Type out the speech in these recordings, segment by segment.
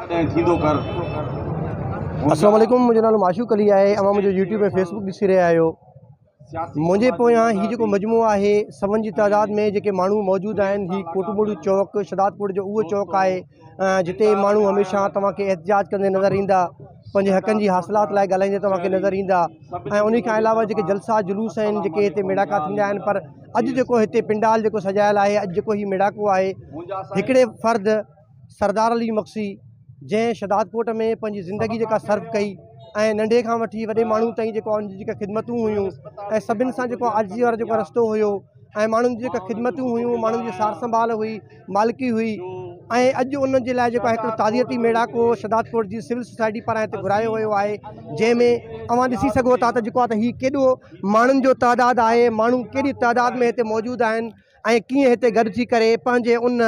अस्सलाम वालेकुम, मुझे नालो माशूक अली है। अवां मुझे यूट्यूब में फेसबुक ॾिसी रहा आहियो। मुझे पोयां ही जो मजमू है सवन की तादाद में जो मानू मौजूद आहिनि। ही कोटमोड़ू चौक शदादपुर जो वो चौक है जिते मानू हमेशा तव्हांखे एहतजाज कंदे नज़र ईंदा, पंहिंजे हक़नि जी हासिलात लाइ ॻाल्हाईंदे तव्हांखे नज़र ईंदा। ऐं उन खां अलावा जेके जलसा जुलूस आहिनि जेके हिते मेड़ाका थींदा आहिनि, पर अॼु जेको हिते पिंडाल जेको सजायल आहे, अॼु जेको ही मेड़ाको आहे, हिकिड़े फ़र्द सरदार अली मक्सी जंहिं शदादकोट में पंहिंजी ज़िंदगी जेका सर्व कई ऐं नंढे खां वठी वॾे माण्हू ताईं जेको उनजी जेका ख़िदमतूं हुयूं ऐं सभिनि सां जेको आजिज़ी वारो जेको रस्तो हुयो ऐं माण्हुनि जी जेका ख़िदमतूं हुयूं, माण्हुनि जी सार संभाल हुई, मालिकी हुई। ऐं अॼु उन जे लाइ जेको हिकिड़ो ताज़ियती मेड़ाको शदादकोट जी सिविल सोसाइटी पारां हिते घुरायो वियो आहे, जंहिंमें अवां ॾिसी सघो था त जेको आहे त हीउ केॾो माण्हुनि जो तादाद आहे, माण्हू केॾी तादाद में हिते मौजूदु आहिनि ऐं कीअं हिते गॾिजी करे पंहिंजे उन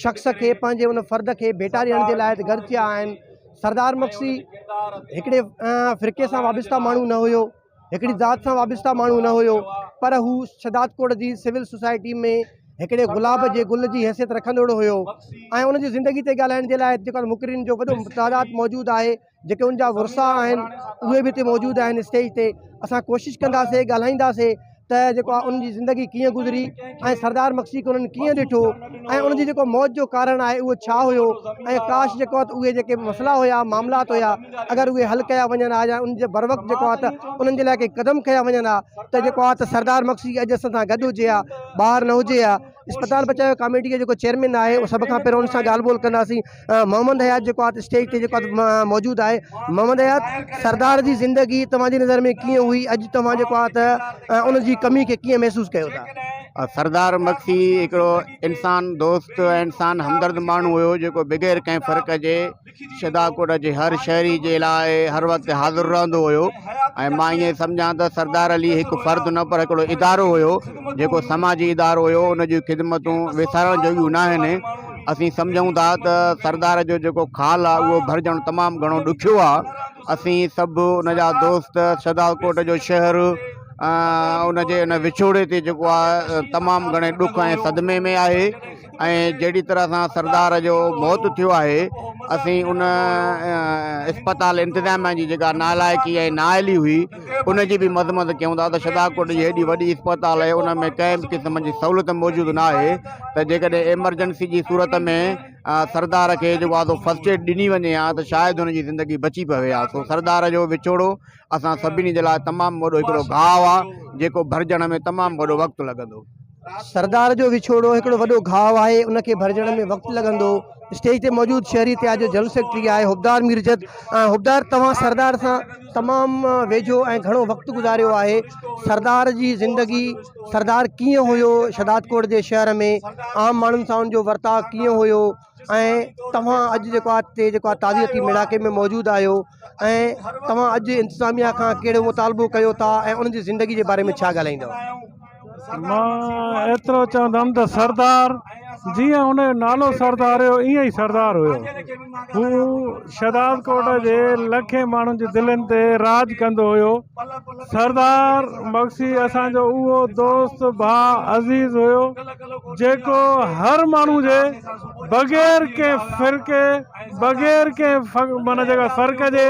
शख़्स खे, पंहिंजे उन फ़र्द खे भेटा ॾियण जे लाइ गॾु थिया आहिनि। सरदार मक्सी हिकिड़े फ़िरके सां वाबस्ता माण्हू न हुयो, हिकिड़ी ज़ात सां वाबस्ता माण्हू न हुयो, पर हू शदादकोट जी सिविल सोसाइटी में हिकिड़े गुलाब जे गुल जी हैसियत रखंदड़ हुयो। ऐं उनजी ज़िंदगी ते ॻाल्हाइण जे लाइ जेको मुक़रिन जो वॾो तादाद मौजूदु आहे, जेके उनजा वुरसा आहिनि उहे बि हिते मौजूदु आहिनि स्टेज ते। असां कोशिशि कंदासीं, ॻाल्हाईंदासीं त जेको आहे उनजी ज़िंदगी कीअं गुज़री ऐं सरदार मक्सी खे उन्हनि कीअं ॾिठो ऐं उनजी जेको मौत जो कारण आहे उहो छा हुयो ऐं काश जेको आहे त उहे जेके मसइला हुया, मामलात हुया, अगरि उहे हल कया वञनि हा या उन जे बर वक़्तु जेको आहे त उन्हनि जे लाइ के क़दम कया वञनि हा त जेको आहे त सरदार मक्सी अॼु असां सां गॾु हुजे हा, ॿाहिरि न हुजे हा। अस्पताल बचाओ कमेटी जो जेको चेयरमैन आहे उहो सभ खां पहिरियों उन सां ॻाल्हि ॿोल कंदासीं। मोहम्मद हयात जेको आहे स्टेज ते जेको आहे मौजूदु आहे। मोहम्मद हयात, सरदार जी ज़िंदगी तव्हांजी नज़र में कीअं हुई? अॼु तव्हां जेको आहे त उनजी कमी खे कीअं महसूसु कयो था? सरदार मक्सी हिकिड़ो इंसान दोस्त ऐं इंसान हमदर्द माण्हू हुयो जेको बग़ैर कंहिं फ़र्क़ जे शदादकोट जे हर शहरी जे लाइ हर वक़्तु हाज़िर रहंदो हुयो। ऐं मां ईअं सम्झां त सरदार अली हिकु फ़र्दु न पर हिकिड़ो इदारो हुयो, जेको समाजी इदारो हुयो। उन जूं ख़िदमतूं विसारण जोॻियूं न आहिनि। असीं सम्झूं था त सरदार जो जेको ख़ाल आहे उहो भरिजणु तमामु घणो ॾुखियो आहे। असीं सभु उन जा दोस्त शदादकोट जो शहरु उनजे उन विछोड़े ते जेको आहे तमामु घणे ॾुख ऐं सदमे में आहे। ऐं जहिड़ी तरह सां सरदार जो मौत थियो आहे, असीं उन अस्पताल इंतिज़ामिया जी जेका नालाइकी ऐं नाअहली हुई उनजी बि मज़म्मत कयूं था त शदादकोट जी हेॾी वॾी अस्पताल आहे, उन में कंहिं बि क़िस्म जी सहूलियत मौजूदु न आहे त जेकॾहिं एमरजेंसी जी सूरत में सरदार खे जेको आहे फर्स्ट एड ॾिनी वञे हा त शायदि हुनजी ज़िंदगी बची पवे हा। सो सरदार जो विछोड़ो असां सभिनी जे लाइ तमामु वॾो हिकिड़ो घाव आहे जेको भरिजण में तमामु वॾो वक़्तु लॻंदो। सरदार जो विछोड़ो हिकिड़ो वॾो घाव आहे, उनखे भरिजण में वक़्तु लॻंदो। स्टेज ते मौजूदु शहरी इतिहाद जो जनरल सेक्रेटरी आहे हुबदार मीरजत। हुबदार, तव्हां सरदार सां तमामु वेझो ऐं घणो वक़्तु गुज़ारियो आहे। सरदार जी ज़िंदगी, सरदार कीअं हुयो शदादकोट जे शहर में, आम माण्हुनि सां उनजो वर्ताव कीअं हुयो ऐं तव्हां अॼु जेको आहे हिते जेको आहे ताज़ियती मेड़ाके में मौजूदु आहियो ऐं तव्हां अॼु इंतिज़ामिया खां कहिड़ो मुतालबो कयो था ऐं उनजी ज़िंदगी जे बारे में छा ॻाल्हाईंदव? मां एतिरो चवंदुमि त सरदार जीअं हुन जो नालो सरदार हुयो ईअं ई सरदार हुयो। हू शदादकोट जे लखे माण्हुनि जे दिलनि ते राज कंदो हुयो। सरदार मक्सी असांजो उहो दोस्त भाउ अज़ीज़ हुयो जेको हर माण्हू जे बग़ैर कंहिं फ़िरके, बग़ैर कंहिं माना जेका फ़र्क़ जे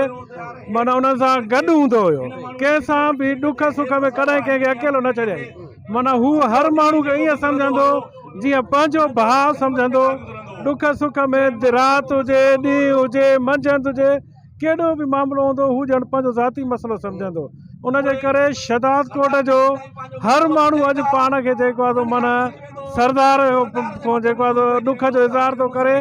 माना उन सां गॾु हूंदो हुयो। कंहिंसां बि ॾुख सुख में कॾहिं कंहिंखे अकेलो न छॾियईं। माना हू हर माण्हू खे ईअं सम्झंदो जीअं पंहिंजो भाउ सम्झंदो। ॾुख सुख में राति हुजे, ॾींहुं हुजे, मंझंदि हुजे, कहिड़ो बि मामिलो हूंदो हू ॼण पंहिंजो ज़ाती मसइलो सम्झंदो। उनजे करे शदादकोट जो हर माण्हू अॼु पाण खे जेको आहे माना सरदार जो जेको आहे ॾुख जो इज़हार थो करे।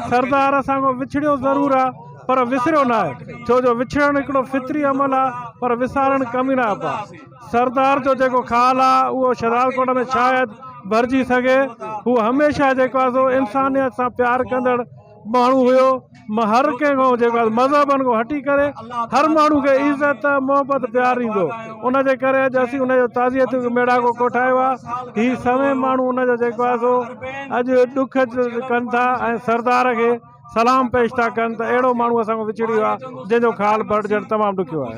सरदार असांखां विछड़ियो ज़रूरु आहे पर विसरियो न आहे, छो जो विछड़णु हिकिड़ो फितरी अमल आहे पर विसारणु कमी न आहे। सरदार जो जेको ख़ाल आहे उहो शदादकोट में शायदि भरिजी सघे। हू हमेशह जेको आहे इंसानियत सां प्यारु कंदड़ माण्हू हुयो। हर कंहिंखां जेको आहे मज़हबनि खां हटी करे हर माण्हू खे इज़त मोहबत प्यारु ईंदो। उनजे करे अॼु असीं उनजो ताज़ियत मेड़ाको कोठायो आहे। हीअ सभई माण्हू उनजो जेको आहे सो अॼु ॾुख कनि था ऐं सरदार खे सलाम पेश था कनि त अहिड़ो माण्हू असांखां विछड़ी वियो आहे जंहिंजो ख़ाल भरिजणु तमामु ॾुखियो आहे।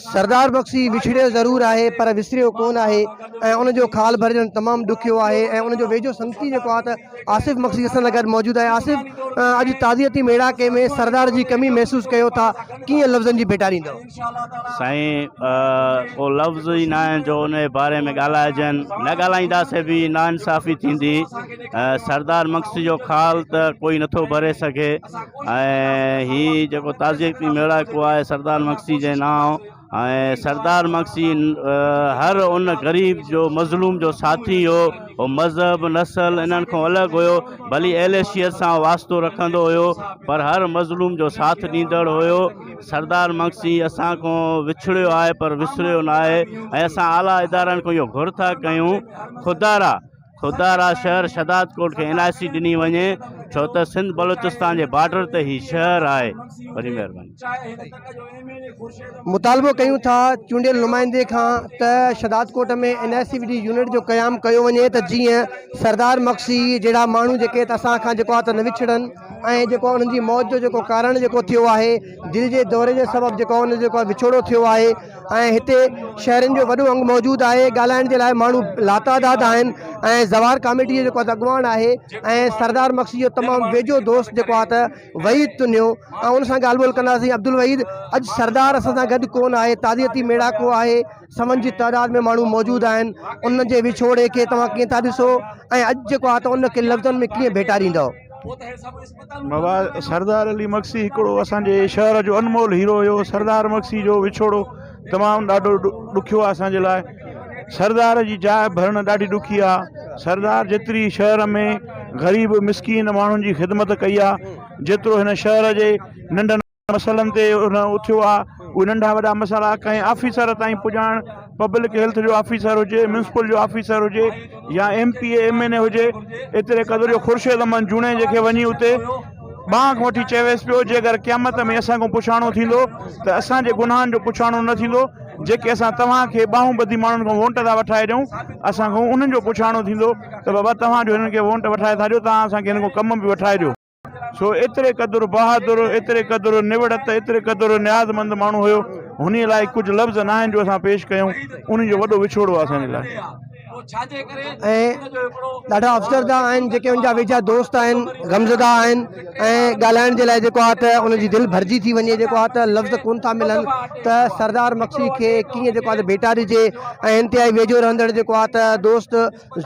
सरदार बख्शी विछड़ियो ज़रूरु आहे पर विसरियो कोन आहे ऐं उनजो ख़ाल भरिजणु तमामु ॾुखियो आहे ऐं उनजो वेझो संगती जेको आहे त आसिफ़ बख्शी असां सां गॾु मौजूदु आहे। आसिफ़, अॼु ताज़ियती मेड़ाके में सरदार जी कमी महसूसु कयो था, कीअं लफ़्ज़नि जी भेटारींदव? साईं, को लफ़्ज़ ई न आहिनि जो उन जे बारे में ॻाल्हाइजनि, न ॻाल्हाईंदासीं बि नाइंसाफ़ी थींदी। सरदार बख्शी जो ख़ाल त कोई नथो भरे सघे ऐं हीअ जेको ताज़ियती मेड़ाको आहे सरदार बख्शी जे नाम ऐं सरदार बख्शी हर उन ग़रीब जो मज़लूम जो साथी हो। उहो मज़हब नसल इन्हनि खां अलॻि हुयो, भली एलेशियत सां वास्तो रखंदो हुयो पर हर मज़लूम जो साथ ॾींदड़ हुयो। सरदार बख्शी असां खां विछड़ियो आहे पर विसरियो न आहे ऐं असां आला इदारनि खां इहो घुर था कयूं खुदारा शहर शहदाद कोट खे NIC ॾिनी वञे, छो त सिंध बलोचिस्तान जे बॉर्डर ते ही शहर आहे। वॾी महिरबानी। मुतालबो कयूं था चूंडियल नुमाइंदे खां त शहदाद कोट में NICVD यूनिट जो क़याम कयो वञे त जीअं सरदार बख्शी जहिड़ा माण्हू जेके त असां खां जेको आहे त न विछड़नि ऐं जेको उन्हनि जी मौत जो जेको कारण जेको थियो आहे दिलि जे दौरे जे सबबु जेको उन जेको विछोड़ो थियो आहे ऐं हिते शहरनि जो वॾो अंग मौजूदु आहे। ॻाल्हाइण जे लाइ माण्हू लातादाद आहिनि ऐं ज़वार कमेटी जो जेको आहे त अॻुवान आहे ऐं सरदार बख्शी जो तमामु वेझो दोस्त जेको आहे त वहीद तुनियो ऐं उन सां ॻाल्हि ॿोल कंदासीं। अब्दुल वहीद, अॼु सरदार असां सां गॾु कोन आहे, ताज़ियती मेड़ाको आहे, समन जी तादाद में माण्हू मौजूदु आहिनि, उन जे विछोड़े खे तव्हां कीअं था ॾिसो ऐं अॼु जेको आहे त उनखे लफ़्ज़नि में कीअं भेटारींदव? बाबा, सरदार अली बख्शी हिकिड़ो असांजे शहर जो अनमोल हीरो हुयो। सरदार बख्शी जो विछोड़ो तमामु ॾाढो ॾुखियो आहे असांजे लाइ। सरदार जी जाइ भरणु ॾाढी ॾुखी आहे। सरदार जेतिरी शहर में ग़रीब मिसकीन माण्हुनि जी ख़िदमत कई आहे, जेतिरो हिन शहर जे नंढनि मसइलनि ते उथियो आहे, उहे नंढा वॾा मसइला कंहिं ऑफिसर ताईं पुॼाइण, पब्लिक हेल्थ जो ऑफिसर हुजे, म्यूनसिपल जो ऑफिसर हुजे या MPA MNA हुजे, एतिरे क़दुरु जो ख़ुर्शीद अहमद जूणे जेके वञी उते ॿांह वठी चएसि पियो जे अगरि क़यामत में असां खां पुछाणो थींदो त असांजे गुनाहनि जो पुछाणो न थींदो, जेके असां तव्हांखे ॿाहूं ॿधी माण्हुनि खां वोट था वठाए ॾियूं असां खां उन्हनि जो पुछाणो थींदो त बाबा तव्हांजो हिननि खे वोट वठाए था ॾियो, तव्हां असांखे हिन खां कम बि वठाए ॾियो। सो एतिरे क़दुरु बहादुर, एतिरे क़दुरु निवड़त, एतिरे क़दुरु न्याज़मंद माण्हू हुयो। हुन लाइ कुझु लफ़्ज़ न आहिनि जो असां पेश कयूं। उन जो वॾो विछोड़ो आहे असांजे लाइ। ऐं ॾाढा अफ़सरदा आहिनि जेके उनजा वेझा दोस्त आहिनि, गमज़दा आहिनि ऐं ॻाल्हाइण जे लाइ जेको आहे त उनजी दिलि भरिजी थी वञे, जेको आहे त लफ़्ज़ कोन था मिलनि त सरदार बख्शी खे कीअं जेको आहे त भेटारिजे। ऐं इंतिहाई वेझो रहंदड़ जेको आहे त दोस्त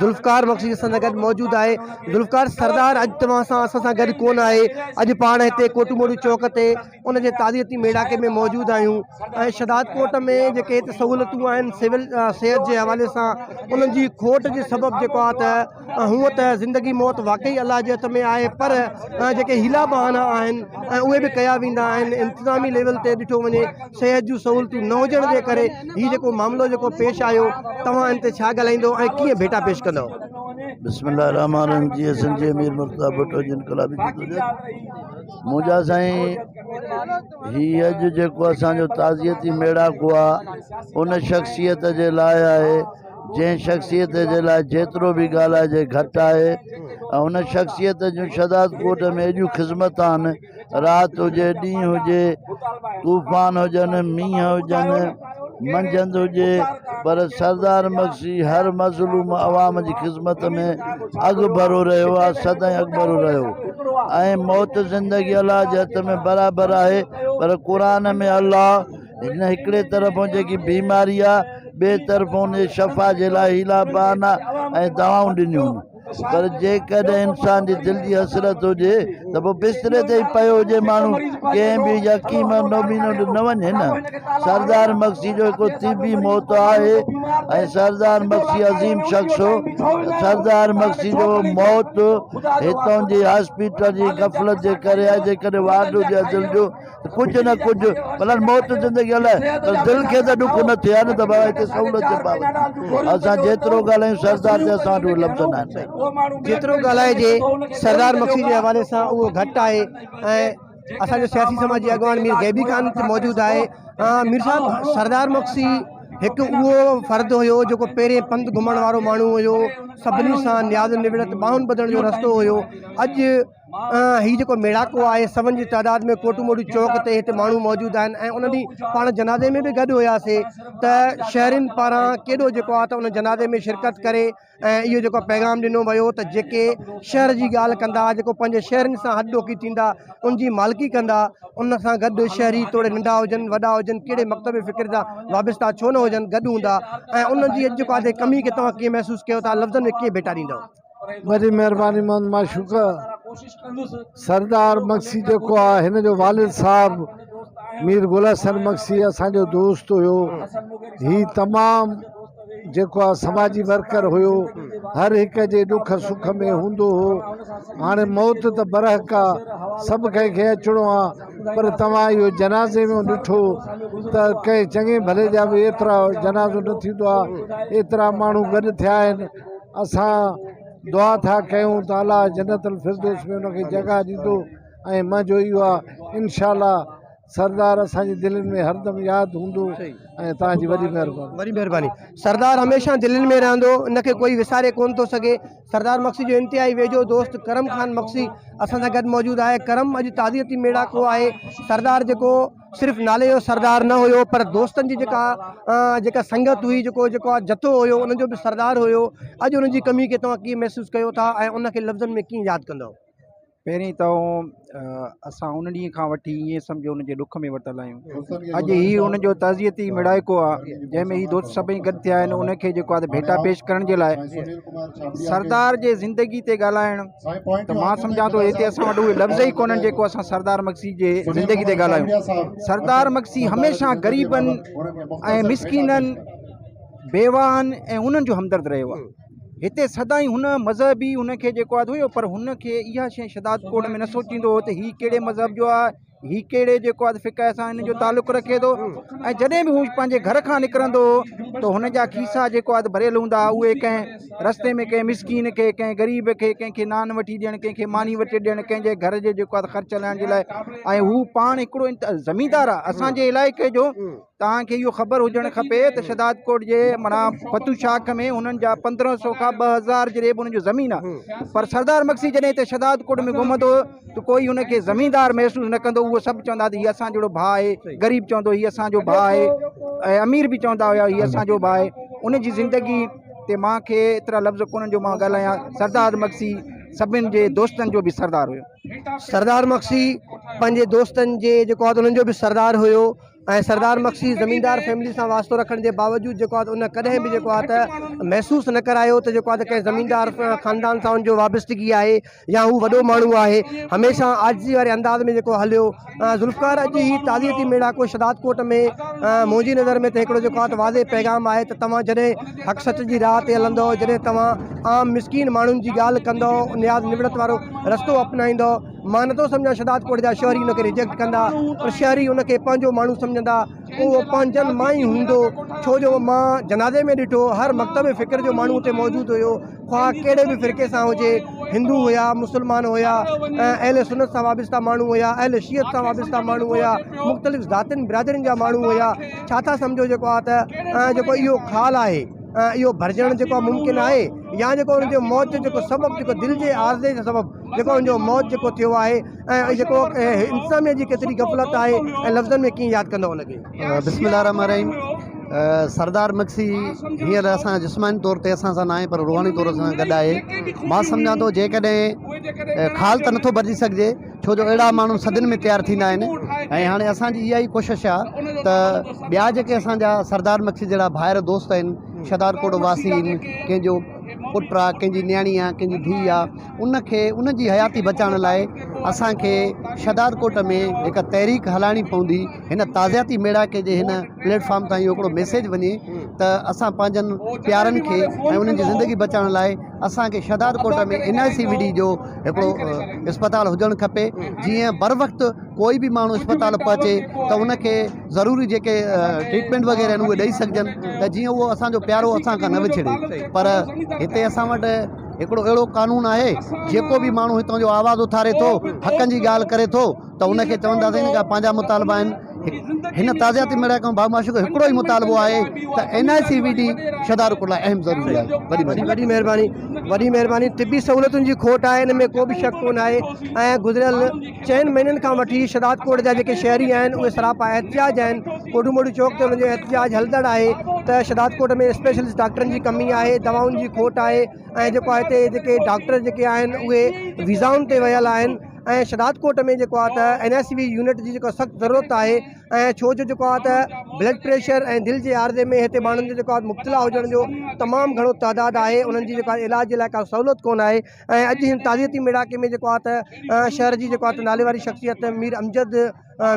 ज़ुल्फ़कार बख्शी असां सां गॾु मौजूदु आहे। ज़ुल्फ़कार, सरदार अॼु तव्हां सां असां सां गॾु कोन आहे, अॼु पाण हिते कोटमोड़ी चौक ते उन जे ताज़ियती मेड़ाके में मौजूदु आहियूं ऐं शहदाद कोट में जेके हिते सहूलियतूं आहिनि सिविल सिहत जे हवाले सां उन्हनि जी खोट जे सबबु जेको आहे त हूअं त ज़िंदगी मौत वाक़ई अलाह जे हथ में आहे पर जेके हीला बहाना आहिनि ऐं उहे बि कया वेंदा आहिनि। इंतिज़ामी लेवल ते ॾिठो वञे सिहत जूं सहूलियतूं न हुजण जे करे हीउ जेको मामिलो जेको पेश आयो, तव्हां इन ते छा ॻाल्हाईंदो ऐं कीअं भेटा पेश कंदव? बिस्मिल्लाह रहमान रहीम। जी संजय मीर मुर्तज़ा भुट्टो जिनकलाबी मुंहिंजा साईं, हीअ अॼु जेको असांजो ताज़ियती मेड़ाको आहे उन शख़्सियत जे लाइ आहे जंहिं शख़्सियत जे लाइ जेतिरो बि ॻाल्हाइजे घटि आहे ऐं उन शख़्सियत जूं शहदाद कोट में एॾियूं ख़िज़मत आहिनि, राति हुजे ॾींहुं हुजे, तूफ़ान हुजनि, मींहं हुजनि, मंझंदि हुजे, पर सरदार बख्शी हर मज़लूम अवाम जी ख़िदमत में अॻुभरो रहियो आहे, सदाईं अॻुभरो रहियो। ऐं मौत ज़िंदगी अलाह जे हथ में बराबरि आहे, पर क़ुरान में अलाह हिन हिकिड़े तरफ़ों जेकी बीमारी आहे ॿिए तरफ़ों उन शफ़ा जे लाइ हीला बहाना ऐं दवाऊं ॾिनियूं। पर जेकॾहिं इंसान जी दिलि जी हसरत हुजे त पोइ बिस्तरे ते ई पियो हुजे माण्हू कंहिं बि यकीम नोबीनो न वञे न। सरदार बख्शी जो हिकु तिबी मौत आहे ऐं सरदार बख्शी अज़ीम शख़्स हो। सरदार बख्शी जो मौत हितां जी हॉस्पिटल जी गफ़लत जे करे आहे। जेकॾहिं वार्ड हुजे दिलि जो कुझु न कुझु भला मौत ज़िंदगी हलाए पर दिलि खे त ॾुख न थिए न त बाबा हिते सहूलियत जे बाबति असां जेतिरो ॻाल्हायूं सरदार ते असां वटि लफ़्ज़ न आहिनि। जेतिरो ॻाल्हाइजे सरदार बख्शी जे हवाले सां उहो घटि आहे ऐं असांजो सियासी समाजी अॻवान मीर गैबी ख़ान मौजूदु आहे। मीर साहब, सरदार बख्शी हिकु उहो फ़र्दु हुयो जेको पहिरें पंधु घुमण वारो माण्हू हुयो, सभिनी सां न्याज़ निवड़त ॿाहुनि ॿधण जो रस्तो हुयो। अॼु हीउ जेको मेड़ाको आहे सभनि जी तादाद में कोटमोड़ी चौक ते हिते माण्हू मौजूदु आहिनि ऐं उन ॾींहुं पाण जनाज़े में बि गॾु हुयासीं त शहरनि पारां केॾो जेको आहे त उन जनाज़े में शिरकत करे ऐं इहो जेको पैगाम ॾिनो वियो त जेके शहर जी ॻाल्हि कंदा जेको पंहिंजे शहरनि सां हॾोकी थींदा उन जी मालिकी कंदा उन सां गॾु शहरी थोरे नंढा हुजनि वॾा हुजनि कहिड़े मक़सद फ़िक्र जा वाबस्ता छो न हुजनि गॾु हूंदा ऐं उन जी जेको आहे कमी खे तव्हां कीअं महसूसु कयो था लफ़्ज़नि में कीअं भेटाड़ींदव? वॾी महिरबानी मोहम्मद माशूक सरदार मक्सी जेको आहे हिन जो वालिद साहबु मीर गुल हसन मक्सी असांजो दोस्त हुयो। ही तमामु जेको आहे समाजी वर्कर हुयो, हर हिक जे दुख सुख में हूंदो हो। हाणे मौत त बरहक आहे, सभु कंहिंखे अचिणो आहे, पर तव्हां इहो जनाज़े में ॾिठो त कंहिं चङे भले जा बि एतिरा जनाज़ो न थींदो आहे, एतिरा माण्हू गॾु थिया आहिनि। असां दुआ था कयूं त अलाह जन्नतुल फिरदौस में उनखे जॻह ॾींदो ऐं मुंहिंजो इहो आहे इंशाअल्लाह सरदार असांजी दिलनि में हरदमि यादि हूंदो ऐं तव्हांजी वॾी महिरबानी। वॾी महिरबानी। सरदार हमेशह दिलनि में रहंदो, इनखे कोई विसारे कोन थो सघे। सरदार मक्सी जो इंतिहाई वेझो दोस्त करम खान मक्सी असां सां गॾु मौजूदु आहे। करम अॼु ताज़ियती मेड़ाको आहे। सरदार जेको सिर्फ़ु नाले जो सरदार न हुयो पर दोस्तनि जी जेका संगत हुई, जेको आहे जथो हुयो, उनजो बि सरदार हुयो। अॼु उनजी कमी खे तव्हां कीअं महसूसु कयो था ऐं उनखे लफ़्ज़नि में कीअं यादि कंदव? पहिरीं त असां उन ॾींहं खां वठी ईअं सम्झो उनजे ॾुख में वरितल आहियूं। अॼु हीउ उनजो ताज़ियती मेड़ाको आहे जंहिंमें हीउ दोस्त सभई गॾु थिया आहिनि। उनखे जेको आहे भेटा पेश करण जे लाइ सरदार जे ज़िंदगी ते ॻाल्हाइण त मां सम्झां थो हिते असां वटि उहे लफ़्ज़ ई कोन्हनि जेको असां सरदार मक्सी जे ज़िंदगी ते ॻाल्हायूं। सरदार मक्सी हमेशह ग़रीबनि ऐं मिसकीननि, बेवाहनि ऐं उन्हनि जो हमदर्द रहियो आहे। हिते सदाईं हुन मज़हबी हुनखे जेको आहे हुयो, पर हुनखे इहा शइ शदाद कोट में न सोचींदो हो त हीउ कहिड़े मज़हब जो आहे, हीउ कहिड़े जेको आहे फ़िक़ह सां हिन जो तालुक़ु रखे थो। ऐं जॾहिं बि हू पंहिंजे घर खां निकिरंदो त हुन जा खीसा जेको आहे भरियल हूंदा, उहे कंहिं रस्ते में कंहिं मिसकीन खे, कंहिं ग़रीब खे, कंहिंखे नान वठी ॾियणु, कंहिंखे मानी वठी ॾियणु, कंहिंजे घर जे जेको आहे ख़र्च हलाइण जे लाइ। ऐं हू पाण हिकिड़ो ज़मींदार आहे असांजे इलाइक़े जो। तव्हांखे इहो ख़बर हुजणु खपे त शदाद कोट जे माना फतू शाख में हुननि जा 1500 खां 2000 जे रेब हुननि जो ज़मीन आहे। पर सरदार मक्सी जॾहिं हिते शदाद कोट में घुमंदो त कोई हुनखे ज़मींदार महसूसु न कंदो। उहो सभु चवंदा त हीअ असांजो भाउ आहे, ग़रीब चवंदो हीअ असांजो भाउ आहे, ऐं अमीर बि चवंदा हुया हीअ असांजो भाउ आहे। उनजी ज़िंदगी ते मूंखे एतिरा लफ़्ज़ कोन्हनि जो मां ॻाल्हायां। सरदार मक्सी सभिनि जे दोस्तनि जो बि सरदार हुयो। सरदार मक्सी पंहिंजे दोस्तनि जे जेको आहे उन्हनि जो बि सरदार हुयो ऐं सरदार मक्सी ज़मींदार फैमिली सां वास्तो रखण जे बावजूदि जेको आहे उन कॾहिं बि जेको आहे त महसूसु न करायो त जेको आहे त कंहिं ज़मींदार ख़ानदान सां उनजो वाबस्तगी आहे या हू वॾो माण्हू आहे। हमेशह आजिज़ी वारे अंदाज़ में जेको हलियो। ज़ुल्फ़कार अॼु ही ताज़ियती मेड़ाको शदाद कोट में मुंहिंजी नज़र में त हिकिड़ो जेको आहे त वाज़े पैगाम आहे त तव्हां जॾहिं हक़ सच जी राह ते हलंदव, जॾहिं तव्हां आम मिसकीन माण्हुनि जी ॻाल्हि कंदव, नियाज़ निवड़त वारो रस्तो अपनाईंदव। मां नथो सम्झां शदाद कोट जा शहरी उनखे रिजेक्ट कंदा, पर शहरी उनखे पंहिंजो माण्हू सम्झंदा। उहो पंहिंजनि मां ई हूंदो, छो जो मां जनाज़े में ॾिठो हर मकतब फ़िक्र जो माण्हू हुते मौजूदु हुयो, ख़्वाह कहिड़े बि फ़िरके सां हुजे, हिंदू हुया, मुस्लमान हुया, अहले सुन्नत सां वाबस्ता माण्हू हुया, अहले शियत सां वाबस्ता माण्हू हुया, मुख़्तलिफ़ ज़ातियुनि बिरादरियुनि जा माण्हू हुया। छा था सम्झो जेको आहे त जेको इहो ख़ाल आहे, इहो भरिजणु जेको मुमकिन आहे या जेको हुनजो मौत जो जेको सबबु जेको दिलि जे आज़े जो सबबु जेको हुनजो मौत जेको थियो आहे ऐं जेको इंसानियत जी केतिरी गफ़लत आहे ऐं लफ़्ज़नि में कीअं यादि कंदो हुनखे? बिस्मिल्लाह रहमान रहीम। सरदार मक्सी हींअर असां जिस्मानी तौर ते असां सां न आहे पर रूहानी तौर सां गॾु आहे। मां सम्झां थो जेकॾहिं ख़ाल त नथो भरिजी सघिजे, छो जो अहिड़ा माण्हू सदियुनि में तयारु थींदा आहिनि। ऐं हाणे असांजी इहा ई कोशिशि आहे त ॿिया जेके असांजा सरदार मक्सी जहिड़ा भाइर दोस्त आहिनि, शदाद कोट वासी आहिनि, कंहिंजो पुटु आहे, कंहिंजी न्याणी आहे, कंहिंजी धीउ आहे, उनखे उनजी हयाती बचाइण लाइ असांखे शदाद कोट में हिकु तहरीक हलाइणी पवंदी। हिन ताज़ियाती मेड़ाके जे हिन प्लेटफॉर्म ताईं हिकिड़ो मैसेज वञे त असां पंहिंजनि प्यारनि खे ऐं उन्हनि जी ज़िंदगी बचाइण लाइ असांखे शदाद कोट में NICVD जो हिकिड़ो इस्पताल हुजणु खपे। जीअं बर वक़्तु कोई बि माण्हू इस्पताल पहुचे त उनखे ज़रूरी जेके ट्रीटमेंट वग़ैरह आहिनि उहे ॾेई सघजनि, त जीअं उहो असांजो प्यारो असां खां न विछड़े। पर हिते असां वटि हिकिड़ो अहिड़ो कानून आहे जेको बि माण्हू हितां जो आवाज़ उथारे थो हक़नि जी ॻाल्हि करे थो त उनखे चवंदासीं न का पंहिंजा मुतालबा आहिनि हिन ताज़ियाती मेड़ा खां बाबू माशूक हिकिड़ो ई मुतालबो आहे त NICVD शहदार लाइ अहम ज़रूरी आहे। वॾी महिरबानी तिबी सहूलियतुनि जी खोट आहे, हिन में को बि शक कोन आहे। ऐं गुज़िरियल 4 महीननि खां वठी शहदाद कोट जा जेके शहरी आहिनि उहे सरापा एहतिजाज आहिनि। कोडूमोडू चौक ते उनजो एहतिजाज हलंदड़ आहे त शहदाद कोट में स्पेशलिस्ट डॉक्टरनि जी कमी आहे, दवाउनि जी खोट आहे ऐं जेको आहे हिते जेके डॉक्टर जेके आहिनि उहे वीज़ाउनि ते वियल आहिनि। ऐं शहदाद कोट में जेको आहे त NICV यूनिट जी जेको सख़्तु ज़रूरत आहे ऐं छो जो जेको आहे त ब्लड प्रेशर ऐं दिलि जे आर्ज़े में हिते माण्हुनि जो जेको आहे मुब्तला हुजण जो तमामु घणो तइदादु आहे, उन्हनि जी जेको आहे इलाज जे लाइ का सहूलियत कोन आहे। ऐं अॼु हिन ताज़ियती मेड़ाके में जेको आहे त शहर जी जेको आहे त नाले वारी शख़्सियत मीर अमजद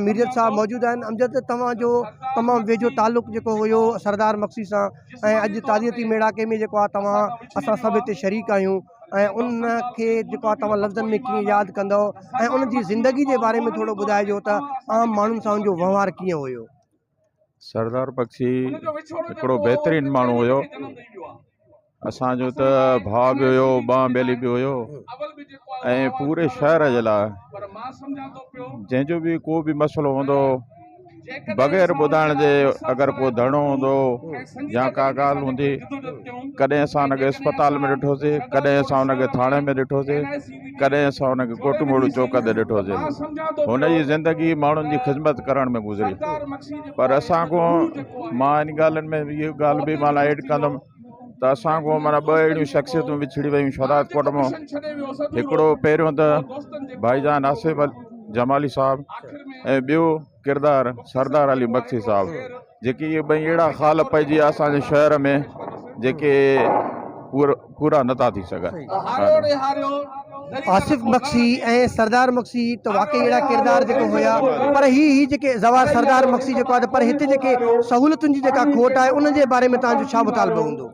मीरजत साहब मौजूदु आहिनि। अमजद, तव्हांजो तमामु वेझो तालुक़ु जेको हुयो सरदार मक्सी सां ऐं अॼु ताज़ियती मेड़ाके में जेको आहे तव्हां असां सभु हिते शरीक आहियूं ऐं उनखे जेको आहे तव्हां लफ़्ज़नि में कीअं यादि कंदव ऐं उन जी ज़िंदगी जे बारे में थोरो ॿुधाइजो त आम माण्हुनि सां उनजो वहिंवार कीअं हुयो। सरदार बख्शी हिकिड़ो बहितरीनु माण्हू हुयो। असांजो त भाउ बि हुयो, ॿां बेली बि हुयो ऐं पूरे शहर जे लाइ जंहिंजो बि को बि मसइलो हूंदो बग़ैर ॿुधाइण जे अगरि को धरणो हूंदो या का ॻाल्हि हूंदी, कॾहिं असां हुनखे अस्पताल में ॾिठोसीं, कॾहिं असां हुनखे थाणे में ॾिठोसीं, कॾहिं असां हुनखे कोटमोड़ू चौक ते ॾिठोसीं। हुनजी ज़िंदगी माण्हुनि जी ख़िदमत करण में गुज़री। पर असांखो मां इन ॻाल्हियुनि में इहो ॻाल्हि बि मां ऐड कंदुमि त असांखो माना 2 अहिड़ियूं शख़्सियतूं विछड़ी वियूं शहदाद कोट मां। हिकिड़ो पहिरियों त भाईजान आसिफ जमाली साहब ऐं ॿियो किरदार सरदार अली बख्शी साहब, जेके इहे 2 अहिड़ा ख़ाल पइजी विया असांजे शहर में जेके पूरा नथा थी सघनि। आसिफ बख्शी ऐं सरदार मक्सी त वाकई अहिड़ा किरदार जेको हुया, पर ही जेके ज़वार सरदार मक्सी जेको आहे पर हिते जेके सहूलियतुनि जी जेका खोट आहे उन जे बारे में तव्हांजो छा मुतालबो हूंदो?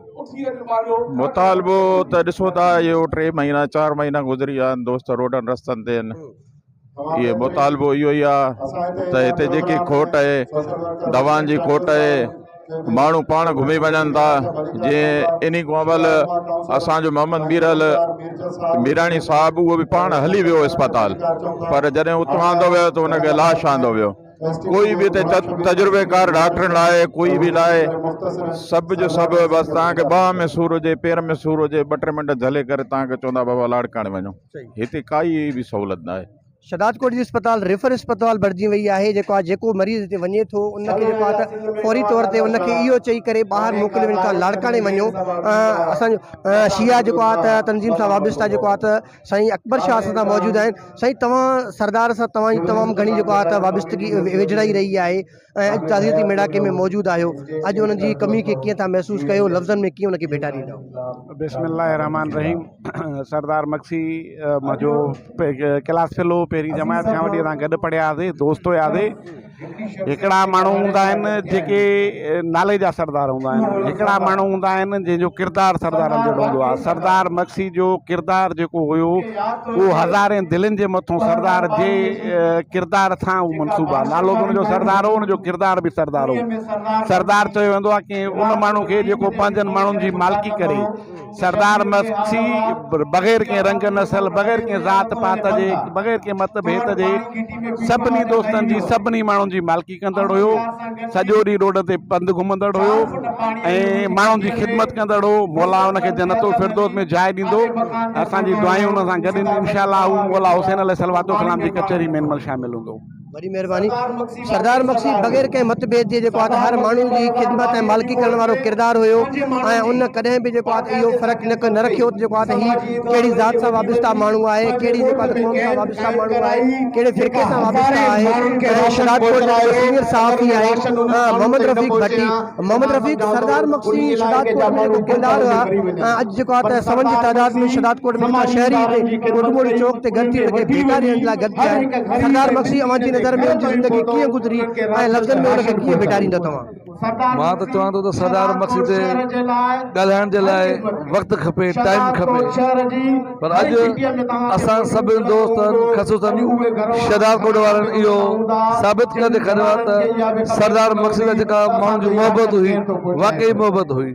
मुतालबो त ॾिसो था, इहो 3 महीना 4 महीना गुज़री विया आहिनि, दोस्त रोडनि रस्तनि ते आहिनि। इहे मुतालबो इहो ई आहे त हिते जेकी खोट आहे, दवाउनि जी खोट आहे, माण्हू पाण घुमी वञनि था। जीअं इन खां अवल असांजो मोहम्मद मीराणी साहिबु उहो बि पाण हली वियो अस्पताल, पर जॾहिं उतां आंदो वियो त हुनखे लाश आंदो वियो। कोई बि हिते तजुर्बेकार डॉक्टरनि लाइ कोई बि लाइ सभु जो सभु बसि तव्हांखे बाह में सूर हुजे, पेर में सूर हुजे, 2-3 मिंट झले करे तव्हांखे चवंदा बाबा लाड़काणे वञो। हिते काई बि सहूलियत न आहे। शहदाद कोट जी अस्पताल रेफर अस्पताल बणिजी वई आहे। जेको मरीज़ हिते वञे थो उनखे जेको आहे त फौरी तौर ते उनखे इहो चई करे ॿाहिरि मोकिले वञे था लाड़काणे वञो। असांजो शिया जेको आहे त तंज़ीम सां वाबिस्ता जेको आहे त साईं अकबर शाह सां मौजूदु आहिनि। साईं, तव्हां सरदार सां तव्हांजी तमामु घणी जेको आहे त वाबिस्तगी वेझड़ाई रही आहे ऐं अॼु ताज़ियती मेड़ाके में मौजूदु आहियो। अॼु उन्हनि जी कमी खे कीअं था महसूसु कयो, लफ़्ज़नि में कीअं उनखे भेटारींदव? बिस्मिल्लाह रहमान रहीम। सरदार मक्सी मुंहिंजो क्लास फेलो पहिरीं जमायत खां वठी असां गॾु पढ़िया हुआसीं, दोस्त हुयासीं। हिकिड़ा माण्हू हूंदा आहिनि जेके नाले जा सरदार हूंदा आहिनि, हिकिड़ा माण्हू हूंदा आहिनि जंहिंजो किरदारु सरदारनि जो हूंदो आहे। सरदार मक्सी जो किरदारु जेको हुयो उहो हज़ारे दिलनि जे मथां सरदार जे किरदार सां उहो मनसूबु आहे। नालो बि हुनजो सरदार हो, हुनजो किरदारु बि सरदार हो। सरदार चयो वेंदो आहे की उन माण्हू खे जेको 5 माण्हुनि जी मालिकी करे। सरदार मक्सी बग़ैर कंहिं रंग नसल, बग़ैर कंहिं ज़ात पात जे, बग़ैर कंहिं मतभेद जे सभिनी दोस्तनि जी, सभिनी माण्हुनि जी मालिकी कंदड़ हुयो। सॼो ॾींहुं रोड ते पंधु घुमंदड़ हुयो ऐं माण्हुनि जी ख़िदमत कंदड़ हो। मौला हुनखे जन्नतुल फिरदौस में जाइ ॾींदो। असांजी दुआयूं हुन सां गॾु आहिनि। इंशाअल्लाह हू मौला हुसैन अलैहिस्सलातु वस्सलाम जी कचहरी में हिनमहिल शामिल हूंदो। बड़ी महिरबानी। सरदार मक्सी बग़ैर कंहिं मतभेद जे जेको आहे त हर माण्हू जी ख़िदमत ऐं मालिकी करण वारो किरदारु हुयो ऐं उन कॾहिं बि जेको आहे त इहो फ़र्क़ु न रखियो त जेको आहे त हीअ कहिड़ी ज़ात सां वाबिस्ता माण्हू आहे, कहिड़ी जेको आहे त क़ौम सां वाबिस्ता माण्हू आहे, कहिड़े फ़िरक़े सां वाबिस्ता आहे। शहदाद कोट जा सीनियर सहाफ़ी आहे मोहम्मद रफ़ीक भट्टी। मोहम्मद रफ़ीक, सरदार मक्सी शहदाद कोट में जेको किरदारु आहे अॼु जेको आहे त 7 जी तादाद में शहदाद कोट में शहरी हिते कोटमोड़ू चौक ते गॾु थी उनखे भेटा ॾियण लाइ गॾु थिया आहिनि। सरदार मक्सी अवां जी नज़र में उनजी ज़िंदगी कीअं गुज़री ऐं लफ़्ज़नि में उनखे कीअं भिटारींदा तव्हां? मां त चवां थो त सरदार मक्सी ते ॻाल्हाइण जे लाइ वक़्तु खपे, टाइम खपे, पर अॼु असां सभिनी दोस्तनि ख़ुसूसन शहदाद कोट वारनि इहो साबित करे ॾेखारियो आहे त सरदार मक्सी जा जेका माण्हुनि जी मोहबत हुई वाक़ई मोहबत हुई।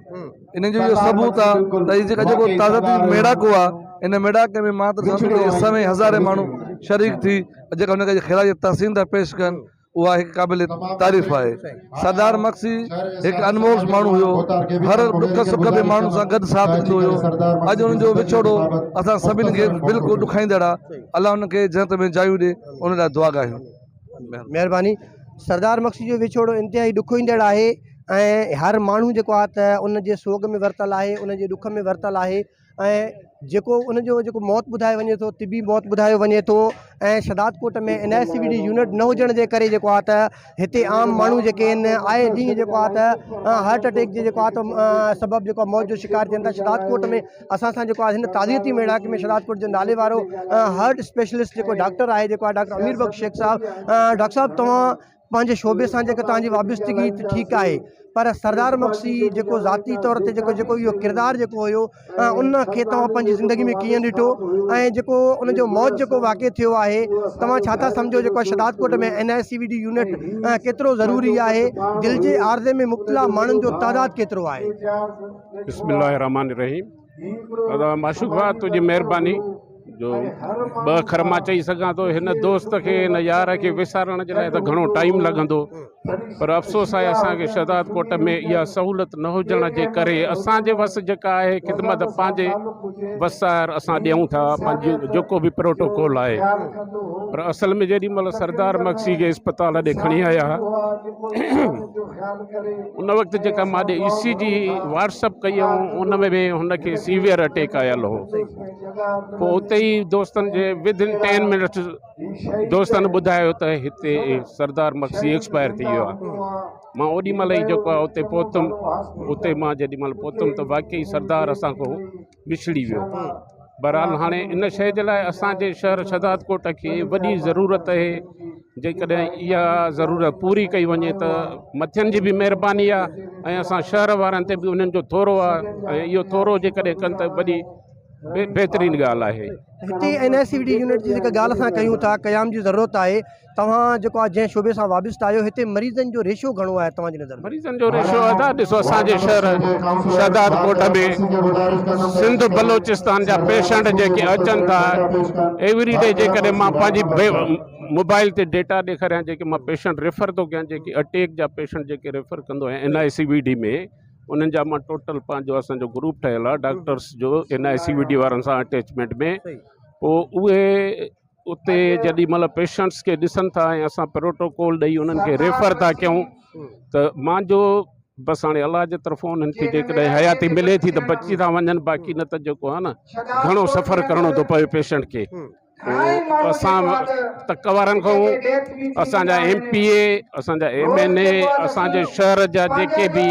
इन जो इहो सबूत आहे त हीउ जेको ताज़ा मेड़ाको आहे, इन मेड़ाके में मां त चवां थो त समय हज़ारे माण्हू शरीक थी जेका हुनखे ख़िराज तहसीन था पेश कनि, उहा हिकु क़ाबिल तारीफ़ आहे। सरदार मक्सी हिकु अनमोल माण्हू हुयो, हर दुख सुख में माण्हुनि सां गॾु साथ ॾींदो हुयो। अॼु हुनजो विछोड़ो असां सभिनी खे बिल्कुलु ॾुखाईंदड़ आहे। अलाह हुनखे जंत में जायूं ॾे, उन लाइ दुआ कयूं। महिरबानी। सरदार मक्सी जो विछोड़ो इंतिहाई ॾुखोईंदड़ आहे ऐं हर माण्हू जेको आहे त उन जे सोग में वरितलु आहे, उन जे ॾुख में वरितलु आहे ऐं जेको उनजो जेको मौत ॿुधायो वञे थो, तिबी मौत ॿुधायो वञे थो ऐं शहदाद कोट में NICVD यूनिट न हुजण जे करे जेको आहे त हिते आम माण्हू जेके आहिनि आए ॾींहुं जेको आहे त हार्ट अटैक जे जेको आहे त सबबु जेको मौत जो शिकार थियनि था। शहदाद कोट में असां सां जेको आहे हिन ताज़ियती मेड़ाके में शहदाद कोट जो नाले वारो हार्ट स्पेशलिस्ट जेको डॉक्टर आहे, जेको आहे डॉक्टर अमीर बख्श शेख साहब। डॉक्टर साहब, तव्हां पंहिंजे शोबे सां जेका तव्हांजी वाबस्तगी ठीकु आहे, पर सरदार मक्सी जेको ज़ाती तौर ते जेको इहो किरदारु जेको हुयो उनखे तव्हां पंहिंजी ज़िंदगी में कीअं ॾिठो ऐं जेको उनजो मौत जेको वाक़िअ थियो आहे, तव्हां छा था सम्झो जेको शहदाद कोट में NICVD यूनिट केतिरो ज़रूरी आहे? दिलि जे आर्ज़े में मुब्तला माण्हुनि जो तइदादु केतिरो आहे? बिस्मिल्लाहिर्रहमानिर्रहीम। माशूक़ भाउ, तुंहिंजी महिरबानी जो ॿ अखर मां चई सघां थो। हिन दोस्त खे, हिन यार खे विसारण जे लाइ त घणो टाइम लॻंदो, पर अफ़सोस आहे असांखे शहदाद कोट में इहा सहूलियत न हुजण जे करे असांजे वस जेका आहे ख़िदमत पंहिंजे वसार असां ॾियूं था, पंहिंजो जेको बि प्रोटोकॉल आहे। पर असल में जेॾी महिल सरदार मक्सी खे इस्पताल ॾे खणी आया उन वक़्तु जेका मां ॾे ECG व्हाट्सअप कई, उन में बि हुनखे सीवियर अटैक आयल हो। पोइ उते ई दोस्तनि जे विदिन 10 मिनट्स दोस्तनि ॿुधायो त हिते सरदार मक्सी एक्सपायर थी वियो आहे। मां ओॾी महिल ई जेको आहे उते पहुतुमि। उते मां जेॾी महिल पहुतुमि त वाक़ई सरदार असां खां विछड़ी वियो। बहरहाल हाणे इन शइ जे लाइ असांजे शहर शहदाद कोट खे वॾी ज़रूरत आहे। जेकॾहिं इहा ज़रूरत पूरी कई वञे त मथियनि जी बि महिरबानी आहे ऐं असां शहर वारनि ते बि उन्हनि जो थोरो आहे, ऐं इहो थोरो जेकॾहिं कनि त वॾी बेहतरीन ॻाल्हि आहे। हिते NICVD यूनिट जी जेका ॻाल्हि असां कयूं था, क़याम जी ज़रूरत आहे। तव्हां जेको आहे जंहिं शोबे सां वाबिस्त आहियो, हिते मरीज़नि जो रेशो घणो आहे तव्हांजी नज़र में? मरीज़नि जो रेशो आहे ॾिसो, असांजे शहर शहदाद कोट में सिंध बलोचिस्तान जा पेशेंट जेके अचनि था एवरी डे, जेकॾहिं मां पंहिंजी मोबाइल ते डेटा ॾेखारियां, जेके मां पेशेंट रेफर थो कयां, जेके अटैक जा पेशेंट जेके रेफर कंदो आहियां NICVD में, उन्हनि जा मां टोटल पंहिंजो असांजो ग्रुप ठहियलु आहे डॉक्टर्स जो NICVD वारनि सां अटैचमेंट में। पोइ उहे उते जेॾी महिल पेशेंट्स खे ॾिसनि था ऐं असां प्रोटोकॉल ॾेई उन्हनि खे रेफर था कयूं, त मुंहिंजो बसि हाणे अलाह जे तरफ़ों उन्हनि खे जेकॾहिं हयाती मिले थी त बची था वञनि, बाक़ी न त जेको आहे न घणो सफ़र करिणो थो पए पेशेंट खे। असां तक वारनि खां असांजा MPA, असांजा MNA, असांजे शहर जा जेके बि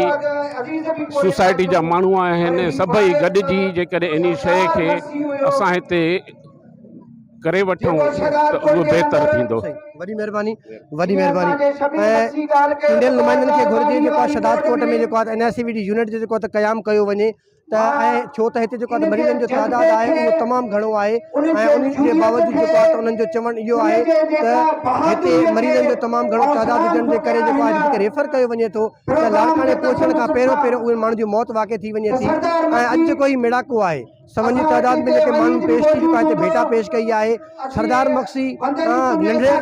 सोसाइटी जा माण्हू आहिनि, सभई गॾिजी जेकॾहिं इन शइ खे असां हिते करे वठूं त उहो बहितर थींदो। वॾी महिरबानी, वॾी महिरबानी। ऐं इंडियन नुमाइंदनि खे घुरिजे जेको आहे शहदाद कोट में जेको आहे NICVD यूनिट जो जेको आहे त क़याम कयो वञे त, ऐं छो त हिते जेको आहे मरीज़नि जो तइदादु आहे उहो तमामु घणो आहे ऐं उन जे बावजूदि जेको आहे त उन्हनि जो चवणु इहो आहे त हिते मरीज़नि जो तमामु घणो तइदादु हुजण जे करे जेको आहे जेके रेफर कयो वञे थो त लाड़काणे पहुचण खां पहिरियों उहे माण्हू जी मौत वाक़ई थी वञे थी। ऐं अॼु जेको ही मेड़ाको आहे, सवन जी तइदाद में जेके माण्हू पेश थी जेको आहे हिते भेटा पेश कई आहे। सरदार मक्सी नंढे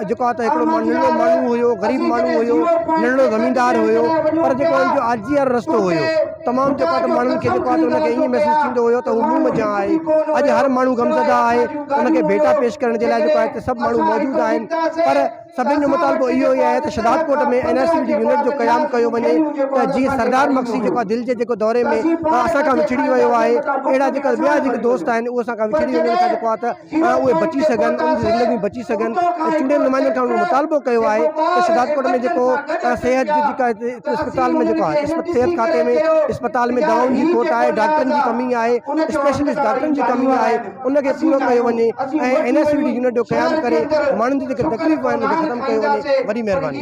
जेको आहे त हिकिड़ो नंढो माण्हू हुयो, ग़रीब माण्हू हुयो, नंढो ज़मीनदार हुयो, पर जेको हुनजो आजी वारो रस्तो हुयो तमामु जेको आहे त माण्हुनि खे जेको आहे त उनखे ईअं महसूसु थींदो हुयो त हू मुंहुं मज़ा आहे। अॼु हर माण्हू गमज़दा आहे, उनखे भेटा पेश करण जे लाइ जेको आहे त सभु माण्हू मौजूदु आहिनि। पर सभिनी जो मुतालबो इहो ई आहे त शहदाद कोट में NICVD यूनिट जो क़याम कयो वञे त जीअं सरदार मक्सी जेको आहे दिलि जे जेको दौरे में असां खां विछड़ी वियो आहे, अहिड़ा जेका ॿिया जेके दोस्त आहिनि उहे असां खां विछड़ी वञण खां जेको आहे त उहे बची सघनि, उन्हनि जी ज़िंदगी बची सघनि। ऐं चूंडियल नुमाइंदनि खां मुतालबो कयो आहे त शहदाद कोट में जेको सिहत जी जेका इस्पताल में जेको आहे सिहत खाते में इस्पताल में दवाउनि जी खोट आहे, डॉक्टरनि जी कमी आहे, स्पेशलिस्ट डॉक्टरनि जी कमी आहे, उनखे पूरो कयो वञे ऐं NICVD यूनिट जो क़याम करे माण्हुनि जी जेके तकलीफ़ूं आहिनि उनखे ख़तमु कयो वञे। वॾी महिरबानी।